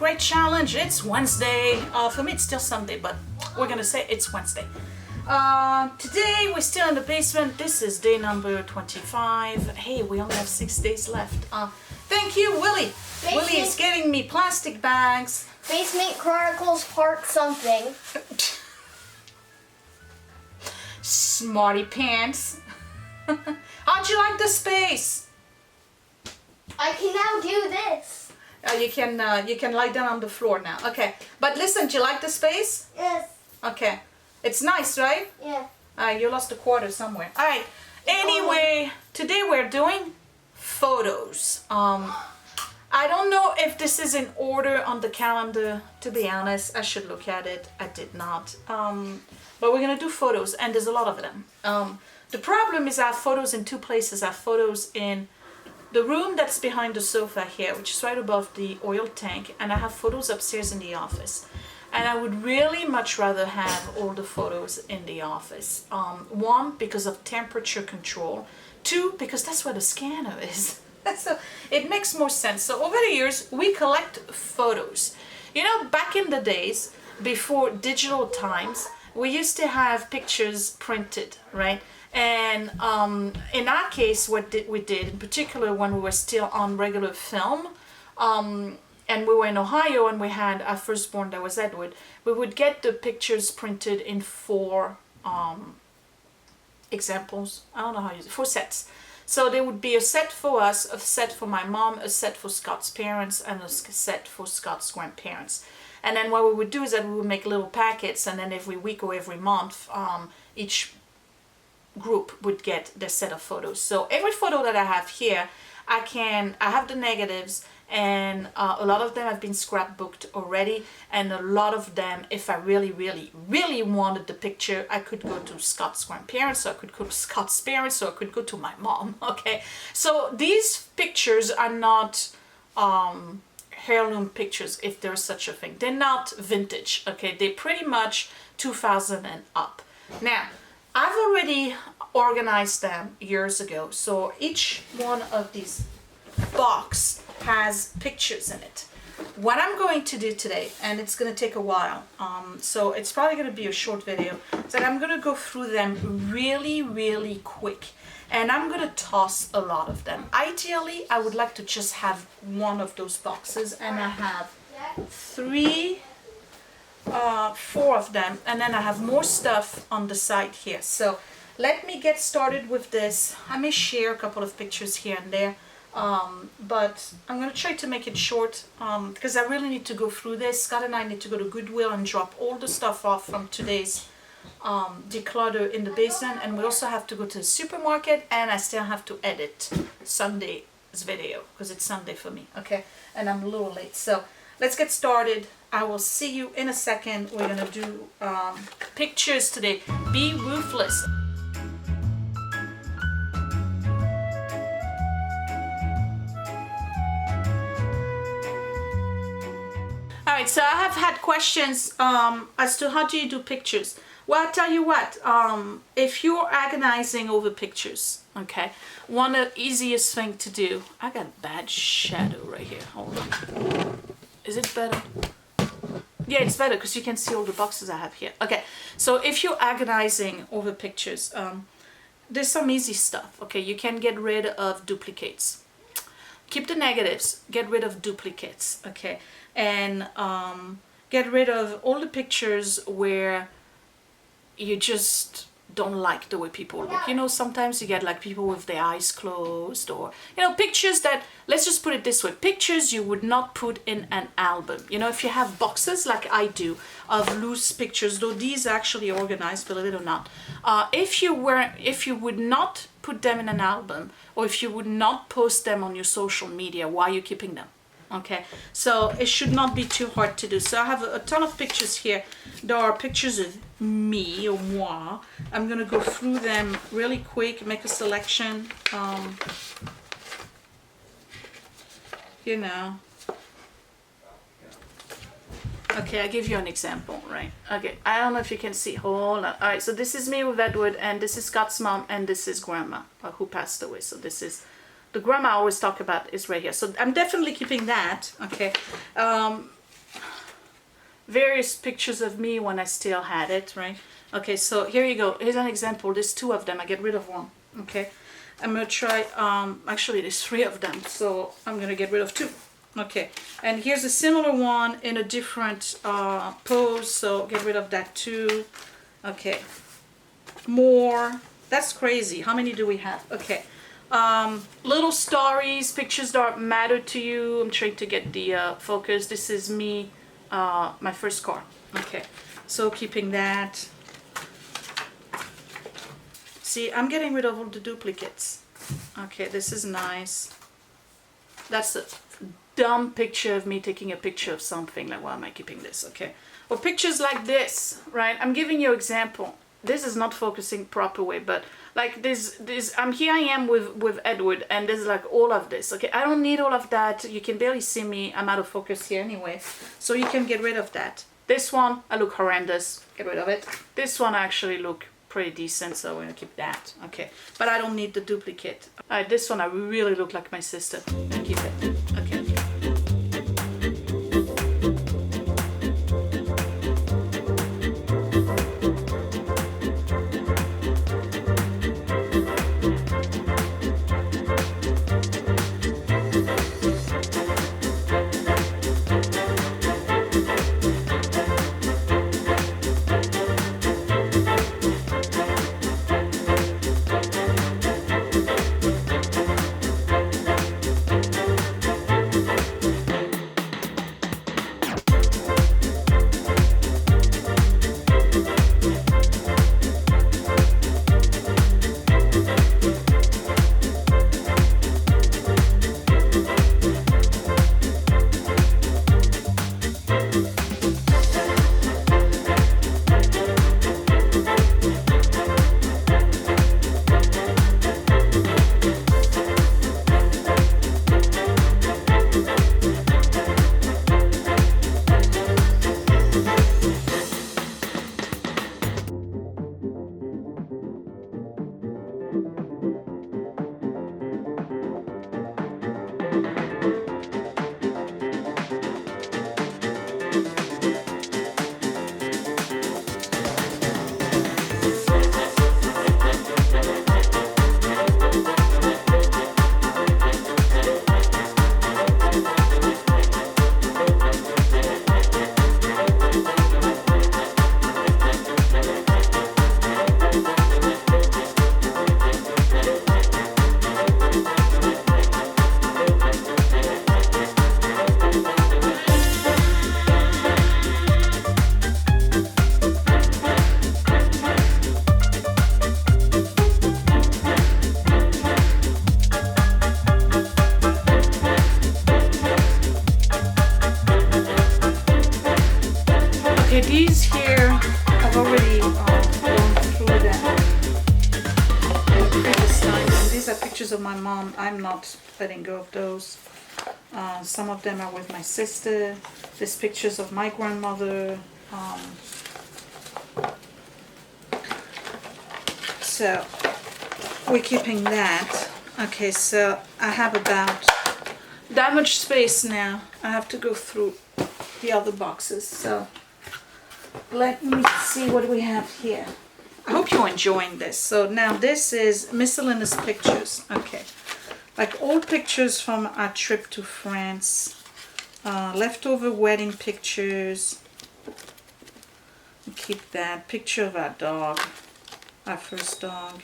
great challenge. It's Wednesday. For me, it's still Sunday, but we're gonna say it's Wednesday. Today, we're still in the basement. This is day number 25. Hey, we only have 6 days left. Thank you, Willie. Willie is getting me plastic bags. Basement Chronicles Part something. Smarty pants. How'd you like the space? I can now do this. You can lie down on the floor now. Okay, but listen, do you like the space? Yes. Okay, it's nice, right? Yeah. You lost a quarter somewhere. All right. Anyway, today we're doing photos. I don't know if this is in order on the calendar. To be honest, I should look at it. I did not. But we're gonna do photos, and there's a lot of them. The problem is I have photos in two places. I have photos in the room that's behind the sofa here, which is right above the oil tank, and I have photos upstairs in the office. And I would really much rather have all the photos in the office. One, because of temperature control. Two, because that's where the scanner is. So it makes more sense. So over the years, we collect photos. You know, back in the days, before digital times, we used to have pictures printed, right? And in our case, what we did, in particular when we were still on regular film, and we were in Ohio and we had our firstborn, that was Edward, we would get the pictures printed in 4 examples. I don't know how you use it, 4 sets. So there would be a set for us, a set for my mom, a set for Scott's parents, and a set for Scott's grandparents. And then what we would do is that we would make little packets, and then every week or every month, each group would get their set of photos. So every photo that I have here, I have the negatives, and a lot of them have been scrapbooked already, and a lot of them, if I really, really, really wanted the picture, I could go to Scott's grandparents, or I could go to Scott's parents, or I could go to my mom, okay? So these pictures are not heirloom pictures, if there's such a thing. They're not vintage, okay? They're pretty much 2000 and up. Now, I've already organized them years ago, so each one of these box has pictures in it. What I'm going to do today, and it's going to take a while, so it's probably going to be a short video, is that I'm going to go through them really, really quick, and I'm going to toss a lot of them. Ideally, I would like to just have one of those boxes, and I have 4 of them, and then I have more stuff on the side here. So let me get started with this. I may share a couple of pictures here and there, but I'm going to try to make it short because I really need to go through this. Scott and I need to go to Goodwill and drop all the stuff off from today's declutter in the basement, and we also have to go to the supermarket, and I still have to edit Sunday's video because it's Sunday for me, okay? And I'm a little late, so let's get started. I will see you in a second. We're gonna do pictures today. Be ruthless. All right, so I have had questions as to how do you do pictures. Well, I'll tell you what, if you're agonizing over pictures, okay, one of the easiest thing to do, I got a bad shadow right here, hold on. Is it better? Yeah, it's better because you can see all the boxes I have here. Okay, so if you're agonizing over pictures, there's some easy stuff, okay? You can get rid of duplicates. Keep the negatives, get rid of duplicates, okay? And get rid of all the pictures where you just don't like the way people look. You know, sometimes you get like people with their eyes closed, or, you know, pictures that, let's just put it this way, pictures you would not put in an album. You know, if you have boxes like I do of loose pictures, though these are actually organized, believe it or not, if you would not put them in an album, or if you would not post them on your social media, why are you keeping them? Okay, so it should not be too hard to do. So I have a ton of pictures here. There are pictures of me, or moi. I'm gonna go through them really quick, make a selection. You know. Okay, I'll give you an example, right? Okay, I don't know if you can see. Hold on. All right, so this is me with Edward, and this is Scott's mom, and this is Grandma, who passed away. So this is the grandma I always talk about is right here. So I'm definitely keeping that, okay? various pictures of me when I still had it, right? Okay, so here you go. Here's an example. There's 2 of them. I get rid of one. Okay, I'm gonna try. Actually, there's 3 of them, so I'm gonna get rid of 2. Okay, and here's a similar one in a different pose, so get rid of that too. Okay, more. That's crazy. How many do we have? Okay, little stories, pictures that matter to you. I'm trying to get the focus. This is me, my first car. Okay, so keeping that. See, I'm getting rid of all the duplicates. Okay, this is nice. That's a dumb picture of me taking a picture of something. Like, why am I keeping this? Okay, or pictures like this, right? I'm giving you example. This is not focusing proper way, but like this here I am with Edward, and there's like all of this. Okay, I don't need all of that. You can barely see me. I'm out of focus here anyway, so you can get rid of that. This one, I look horrendous. Get rid of it. This one, I actually look pretty decent, so we're gonna keep that. Okay, but I don't need the duplicate. All right, this one I really look like my sister. I'm gonna keep it. Okay. These here, I've already gone through them previous times. And these are pictures of my mom. I'm not letting go of those. Some of them are with my sister. There's pictures of my grandmother. So we're keeping that. Okay, so I have about that much space now. I have to go through the other boxes. So let me see what we have here. I hope you're enjoying this. So now this is miscellaneous pictures. Okay, like old pictures from our trip to France, leftover wedding pictures. Keep that. Picture of our dog, our first dog.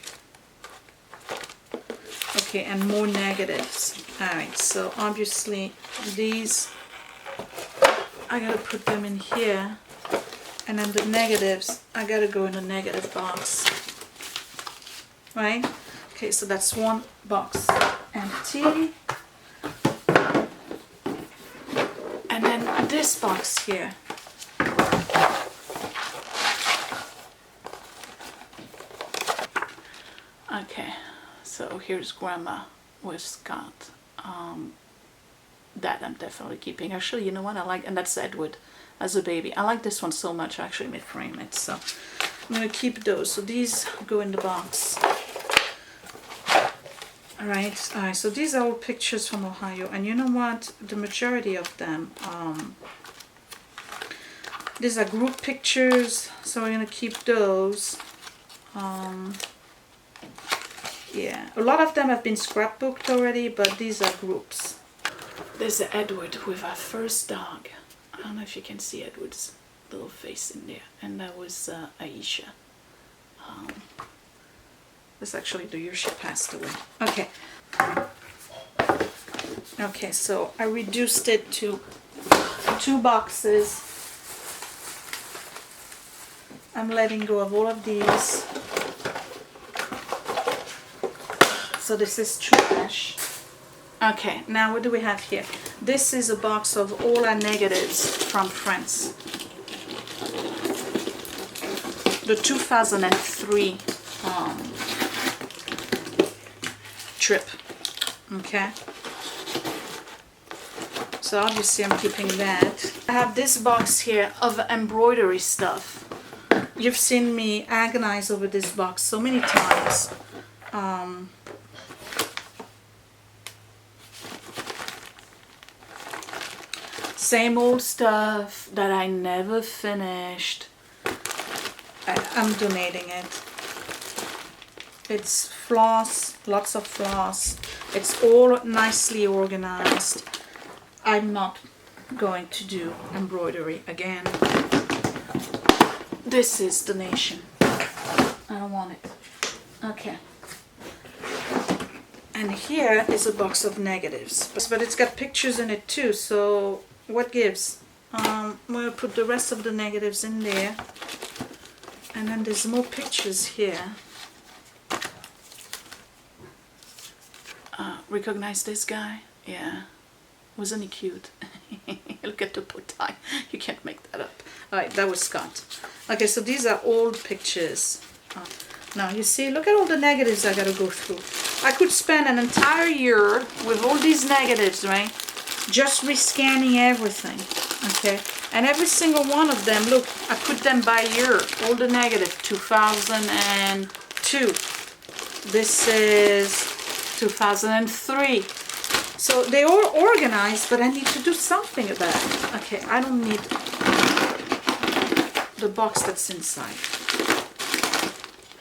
Okay, and more negatives. Alright, so obviously these, I gotta put them in here. And then the negatives, I gotta go in the negative box. Right? Okay, so that's one box empty. And then this box here. Okay, so here's Grandma with Scott. That I'm definitely keeping. Actually, you know what I like? And that's Edward as a baby. I like this one so much. I actually may frame it. So I'm going to keep those. So these go in the box. Alright, so these are all pictures from Ohio. And you know what? The majority of them These are group pictures, so we're gonna keep those. Yeah, a lot of them have been scrapbooked already, but these are groups. There's Edward with our first dog. I don't know if you can see Edward's little face in there. And that was Aisha. That's actually the year she passed away. Okay. Okay, so I reduced it to 2 boxes. I'm letting go of all of these. So this is trash. Okay, now what do we have here? This is a box of all our negatives from France. The 2003 trip. Okay. So obviously I'm keeping that. I have this box here of embroidery stuff. You've seen me agonize over this box so many times. Same old stuff that I never finished. I'm donating it. It's floss, lots of floss. It's all nicely organized. I'm not going to do embroidery again. This is donation. I don't want it. Okay. And here is a box of negatives. But it's got pictures in it too, so what gives? I'm going to put the rest of the negatives in there. And then there's more pictures here. Recognize this guy? Yeah. Wasn't he cute? Look at the bow tie. You can't make that up. Alright, that was Scott. Okay, so these are old pictures. Now, you see, look at all the negatives I gotta go through. I could spend an entire year with all these negatives, right? Just rescanning everything. Okay? And every single one of them, look, I put them by year. All the negative, 2002. This is 2003. So they all organized, but I need to do something about it. Okay, I don't need the box that's inside.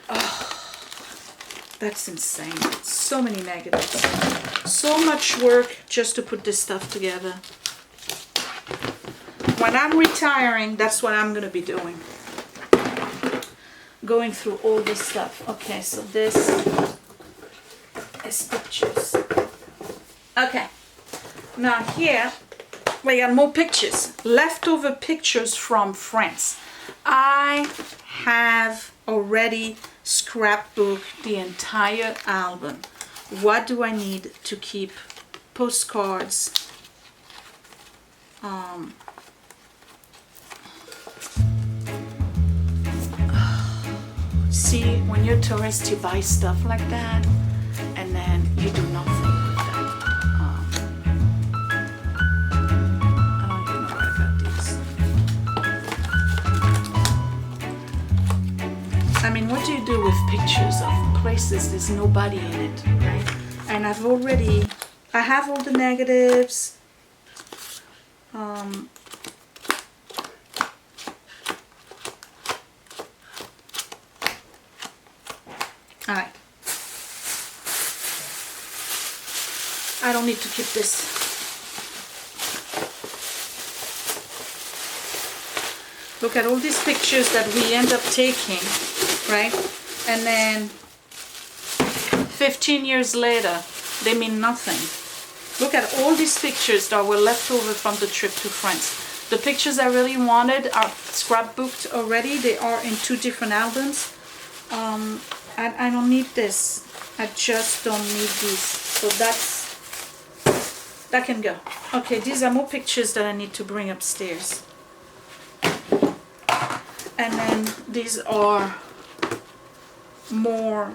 Oh, that's insane. So many negatives. So much work just to put this stuff together. When I'm retiring, that's what I'm going to be doing. Going through all this stuff. Okay, so this is pictures. Okay, now here we got more pictures. Leftover pictures from France. I have already scrapbooked the entire album. What do I need to keep? Postcards. See, when you're a tourist, you buy stuff like that, and then you do nothing. I mean, what do you do with pictures of places there's nobody in it, right? And I have all the negatives. Alright. I don't need to keep this. Look at all these pictures that we end up taking, right? And then 15 years later, they mean nothing. Look at all these pictures that were left over from the trip to France. The pictures I really wanted are scrapbooked already. They are in 2 different albums. I don't need this. I just don't need these. So that can go. Okay, these are more pictures that I need to bring upstairs. And then these are more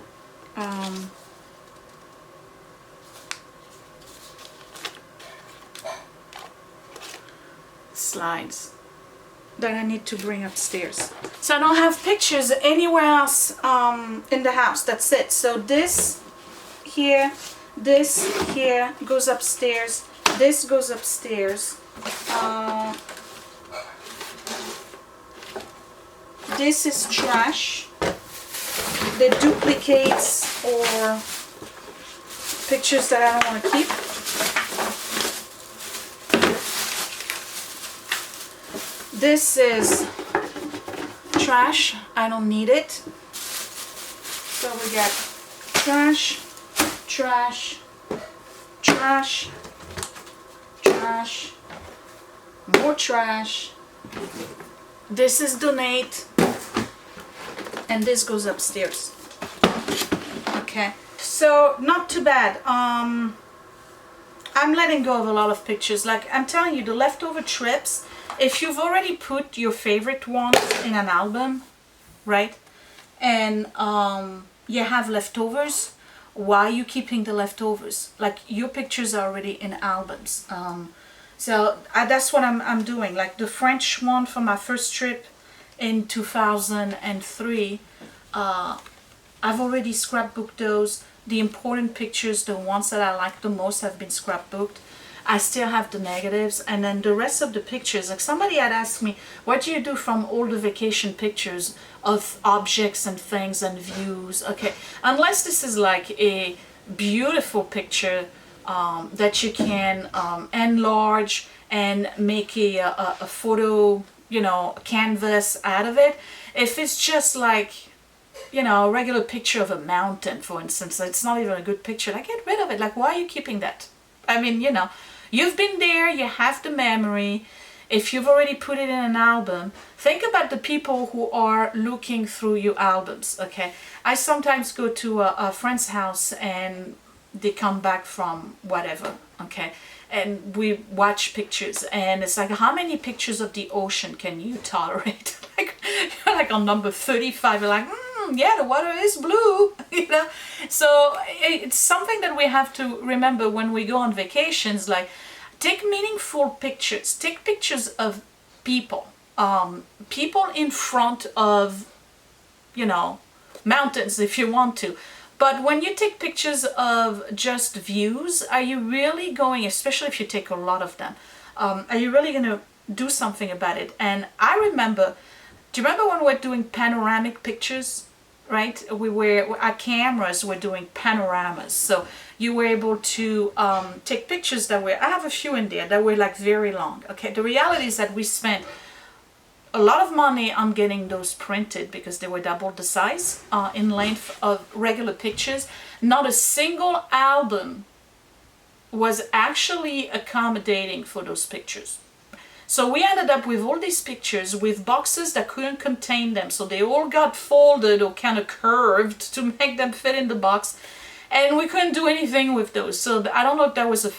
slides that I need to bring upstairs. So I don't have pictures anywhere else in the house. That's it. So this here goes upstairs. This goes upstairs. this is trash. The duplicates or pictures that I don't want to keep. This is trash. I don't need it. So we got trash, trash, trash, trash, more trash. This is donate, and this goes upstairs. Okay, so not too bad. I'm letting go of a lot of pictures. Like I'm telling you, the leftover trips, if you've already put your favorite ones in an album, right, and you have leftovers, why are you keeping the leftovers? Like your pictures are already in albums. So that's what I'm doing. Like the French one for my first trip in 2003, I've already scrapbooked those. The important pictures, the ones that I like the most, have been scrapbooked. I still have the negatives, and then the rest of the pictures, like somebody had asked me, what do you do from all the vacation pictures of objects and things and views? Okay, unless this is like a beautiful picture that you can enlarge and make a photo, you know, canvas out of it. If it's just like, you know, a regular picture of a mountain, for instance, it's not even a good picture, like get rid of it. Like, why are you keeping that? I mean, you know, you've been there, you have the memory. If you've already put it in an album, think about the people who are looking through your albums, okay? I sometimes go to a friend's house and they come back from whatever, okay? And we watch pictures, and it's like, how many pictures of the ocean can you tolerate? Like, you're like on number 35, you're like, yeah, the water is blue, you know? So it's something that we have to remember when we go on vacations. Like, take meaningful pictures. Take pictures of people. People in front of, you know, mountains if you want to. But when you take pictures of just views, are you really going, especially if you take a lot of them, are you really going to do something about it? And I remember, do you remember when we were doing panoramic pictures, right? Our cameras were doing panoramas. So you were able to take pictures that were, I have a few in there that were like very long. Okay, the reality is that we spent a lot of money on getting those printed because they were double the size in length of regular pictures. Not a single album was actually accommodating for those pictures. So we ended up with all these pictures with boxes that couldn't contain them. So they all got folded or kind of curved to make them fit in the box. And we couldn't do anything with those. So I don't know if that was a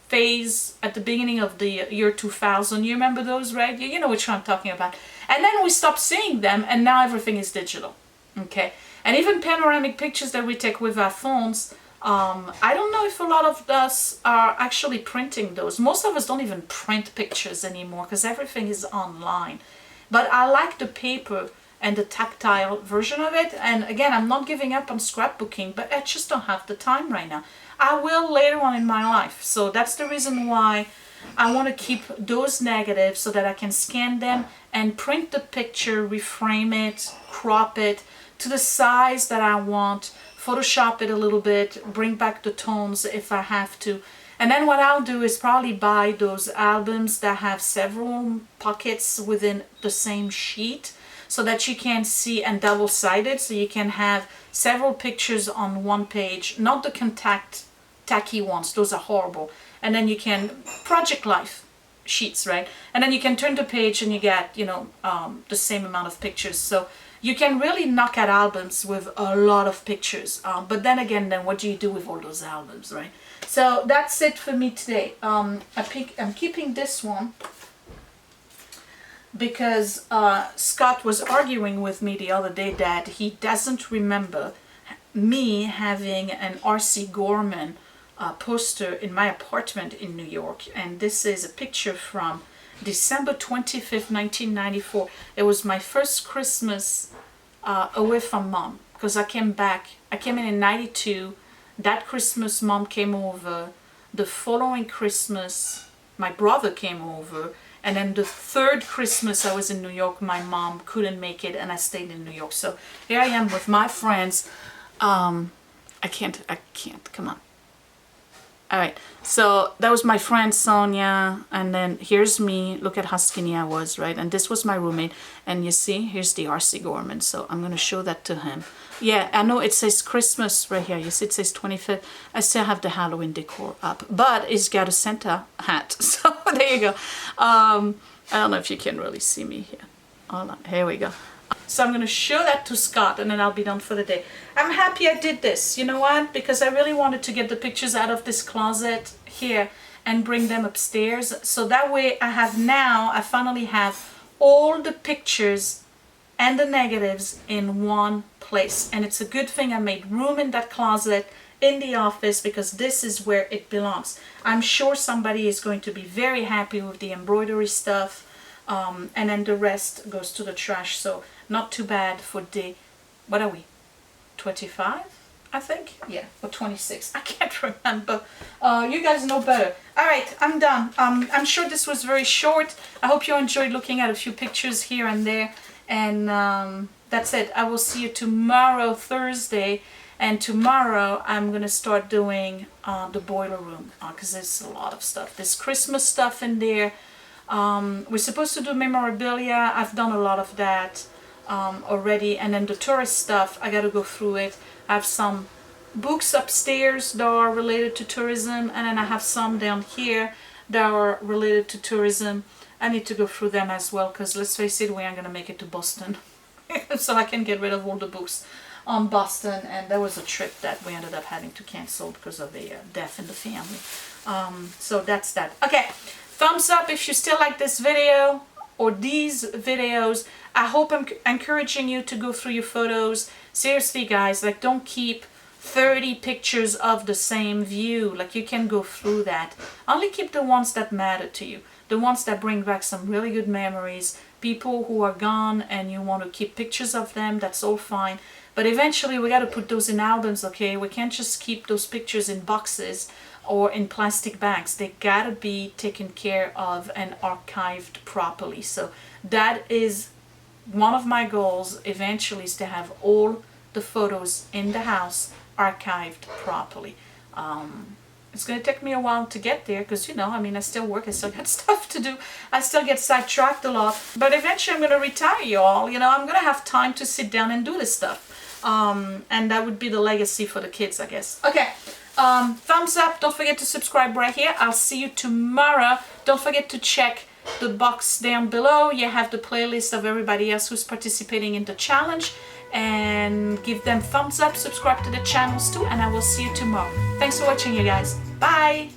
phase at the beginning of the year 2000. You remember those, right? You know which one I'm talking about. And then we stopped seeing them, and now everything is digital. Okay? And even panoramic pictures that we take with our phones, I don't know if a lot of us are actually printing those. Most of us don't even print pictures anymore because everything is online. But I like the paper and the tactile version of it. And again, I'm not giving up on scrapbooking, but I just don't have the time right now. I will later on in my life. So that's the reason why I want to keep those negatives so that I can scan them and print the picture, reframe it, crop it to the size that I want, Photoshop it a little bit, bring back the tones if I have to. And then what I'll do is probably buy those albums that have several pockets within the same sheet so that you can see, and double-sided, so you can have several pictures on one page, not the tacky ones, those are horrible. And then you can, Project Life sheets, right? And then you can turn the page and you get, you know, the same amount of pictures. So you can really knock out albums with a lot of pictures. But then again, then what do you do with all those albums, right? So that's it for me today. I'm keeping this one because Scott was arguing with me the other day that he doesn't remember me having an R.C. Gorman poster in my apartment in New York. And this is a picture from December 25th, 1994. It was my first Christmas away from Mom, because I came in 92. That Christmas Mom came over. The following Christmas my brother came over, And then the third Christmas I was in New York, my mom couldn't make it and I stayed in New York. So here I am with my friends. I can't, come on. All right, so that was my friend Sonia, and then here's me. Look at how skinny I was, right? And this was my roommate, and you see, here's the R.C. Gorman, so I'm gonna show that to him. Yeah, I know it says Christmas right here. You see it says 25th. I still have the Halloween decor up, but it's got a Santa hat, so there you go. I don't know if you can really see me here. Hold on, here we go. So I'm going to show that to Scott and then I'll be done for the day. I'm happy I did this. You know what? Because I really wanted to get the pictures out of this closet here and bring them upstairs. So that way I finally have all the pictures and the negatives in one place. And it's a good thing I made room in that closet in the office because this is where it belongs. I'm sure somebody is going to be very happy with the embroidery stuff. And then the rest goes to the trash, so not too bad for day, what are we, 25, I think? Yeah, or 26, I can't remember. You guys know better. All right, I'm done. I'm sure this was very short. I hope you enjoyed looking at a few pictures here and there. And that's it. I will see you tomorrow, Thursday. And tomorrow I'm going to start doing the boiler room because there's a lot of stuff. There's Christmas stuff in there. We're supposed to do memorabilia. I've done a lot of that already, and then the tourist stuff, I got to go through it. I have some books upstairs that are related to tourism, and then I have some down here that are related to tourism. I need to go through them as well because let's face it, we aren't going to make it to Boston. So I can get rid of all the books on Boston, and there was a trip that we ended up having to cancel because of a death in the family. So that's that. Okay. Thumbs up if you still like this video or these videos. I hope I'm encouraging you to go through your photos. Seriously, guys, like don't keep 30 pictures of the same view. Like you can go through that. Only keep the ones that matter to you. The ones that bring back some really good memories. People who are gone and you want to keep pictures of them, that's all fine. But eventually we got to put those in albums, okay? We can't just keep those pictures in boxes or in plastic bags. They gotta be taken care of and archived properly. So that is one of my goals eventually, is to have all the photos in the house archived properly. It's gonna take me a while to get there because, you know, I mean, I still work, I still got stuff to do, I still get sidetracked a lot, but eventually I'm gonna retire, y'all. You know, I'm gonna have time to sit down and do this stuff. And that would be the legacy for the kids, I guess. Okay. Thumbs up. Don't forget to subscribe right here. I'll see you tomorrow. Don't forget to check the box down below. You have the playlist of everybody else who's participating in the challenge, and give them thumbs up, subscribe to the channels too, and I will see you tomorrow. Thanks for watching, you guys. Bye.